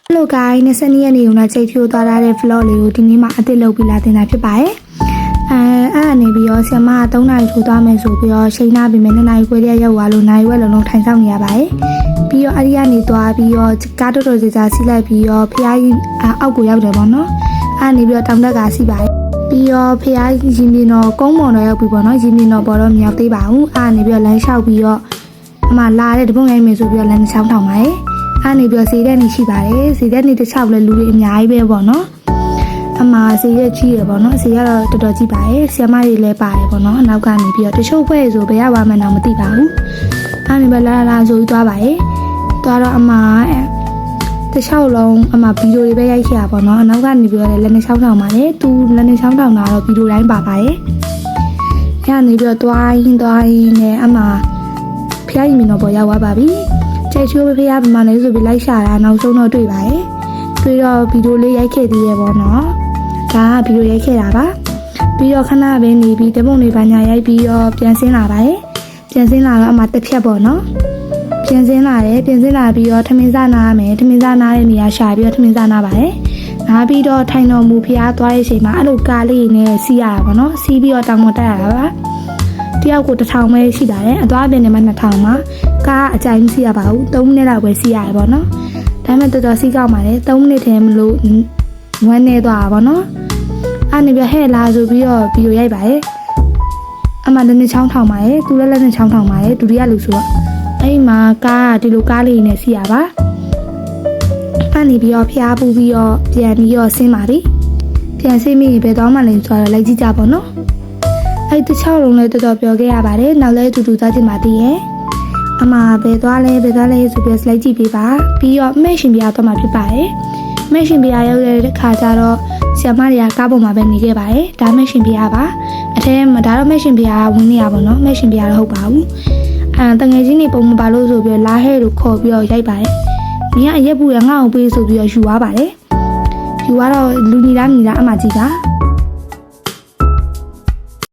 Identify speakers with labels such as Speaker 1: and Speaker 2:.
Speaker 1: Hello guys 22ရက်နေ့ကချိန်ဖြိုးသွားတဲ့ vlog လေးကိုဒီနေ့မှအသစ်လုပ်ပြီးလာတင်တာဖြစ်ပါတယ်အဲ့အနေပြီးတော့ဆရာမက3နာရီထိုးသွားမယ်ဆိုပြီးတော့ချိန်နာပြီးမယ်2နာရီခွဲတည်းရောက်သွားလို့နိုင်ဝက်လုံးလုံးထိုင်ဆောင်နေရပါတယ်ပြီးတော့အဲ့ဒီကနေသွားပြီးတော့ကားတော်တော်ကြာစီးလိုက်ပြီးတော့ဖျားကြီးအောက်ကိုရောက်တယ်ပေါ့နော်အဲ့နေပြီးတော့တောင်တက်ကစီးပါတယ်ပြီးတော့ဖျားကြီးရင်မြင်တော့ကုန်းမော်တော့ရောက်ပြီပေါ့နော်ရင်မြင်တော့ပေါ်တော့မရောက်သေးပါဘူးအဲ့နေပြီးတော့လမ်းလျှောက်ပြီးတော့အမလာတဲ့တပုံငိုင်းမယ်ဆိုပြီးတော့လမ်းချောင်းထောင်ပါတယ်အဲ့နေပြီးတော့ဈေးတဲ့နေရှိပါတယ်ဈေးတဲ့နေတစ်ချောက်လဲလူတွေအများကြီးပဲပေါ့နော်အမဈေးရဲ့ကြီးရပေါ့နော်ဈေးကတော့တော်တော်ကြီးပါတယ်ဆီယမတွေလည်းပါတယ်ပေါ့နော်အနောက်ကနေပြီးတော့တချို့ဖွဲ့ဆိုဘယ်ရောက်မှန်းတော့မသိပါဘူးအဲ့နေပဲလာဆိုပြီးသွားပါတယ်သွားတော့အမတစ်ချောက်လုံးအမဗီဒီယိုတွေပဲရိုက်ခဲ့ရပေါ့နော်အနောက်ကနေပြီးတော့လည်းနေချောင်းထောင်ပါတယ်သူလည်းနေချောင်းထောင်တာတော့ဗီဒီယိုတိုင်းပါပါတယ်အဲ့နေပြီးတော့သွားရင်းနဲ့အမဖျားရင်မင်းတော့ပေါ်ရောက်သွားပါပြီကျဲချိုးဖေးရပမာလဲဆိုပြီးလိုက်ရှာတာနောက်ဆုံးတော့တွေ့ပါတယ်ပြီးတော့ဗီဒီယိုလေးရိုက်ခဲ့သေးရပေါ့နော်ဒါကဗီဒီယိုရိုက်ခဲ့တာပါပြီးတော့ခဏပဲနေပြီးတပုံလေးပါညာရိုက်ပြီးတော့ပြန်ဆင်းလာပါတယ်ပြန်ဆင်းလာတော့အမှတစ်ဖြတ်ပေါ့နော်ပြန်ဆင်းလာပြီးတော့ထမင်းစားနာရမယ်ထမင်းစားနာတဲ့နေရာရှာပြီးတော့ထမင်းစားနာပါတယ်နားပြီးတော့ထိုင်တော်မူဖျားသွားတဲ့အချိန်မှာအဲ့လိုကားလေးနဲ့စီးရတာပေါ့နော်စီးပြီးတော့တောင်ပေါ်တက်ရတာပါတယောက်ကို1000ပဲရှိပါတယ်အသွားပြင်နေမှာ2000ပါကားအကြိုင်းစီးရပါဘူး3မိနစ်လောက်ပဲစီးရတယ်ပေါ့နော်ဒါပေမဲ့တော်တော်စီးကောက်ပါတယ်3မိနစ်ထဲမလို့ဝမ်းနေသွားတာပေါ့နော်အဲ့နေပြဟဲ့လာဆိုပြီးတော့ဗီဒီယိုရိုက်ပါတယ်အမှလည်းနှစ်ချောင်းထောင်ပါတယ်သူလည်းနှစ်ချောင်းထောင်ပါတယ်ဒုတိယလူဆိုတော့အဲ့မှာကားဒီလိုကားလေးနဲ့စီးရပါအဲ့နေပြီးတော့ဖျားပူပြီးတော့ပြန်ပြီးတော့ဆင်းပါပြီပြန်ဆင်းပြီးဘယ်တော့မှလည်းဆိုတော့လိုက်ကြည့်ကြပါနော်အဲ့တစ်ချောင်းလုံးလည်းတော်တော်ပြောခဲ့ရပါတယ်နောက်လည်းတူသွားကြည့်ပါသေးရဲ့အမဘယ်သွားလဲဆိုပြီး slide ကြည့်ပေးပါပြီးတော့မဲရှင်ပြားတော့မှာဖြစ်ပါတယ်မဲရှင်ပြားရောက်တဲ့ခါကျတော့ဆရာမတွေကကားပေါ်မှာပဲနေခဲ့ပါတယ်ဒါမဲရှင်ပြားပါအထဲမှာဒါတော့မဲရှင်ပြားဝင်နေရပါတော့မဲရှင်ပြားတော့ဟုတ်ပါဘူးတငယ်ချင်းတွေပုံမပါလို့ဆိုပြီးလာဟဲ့လို့ခေါ်ပြီးတော့ရိုက်ပါတယ်မင်းကအရက်ပူရငါ့အောင်ပေးဆိုပြီးတော့ယူသွားပါတယ်ယူသွားတော့လူညီလားအမကြီးက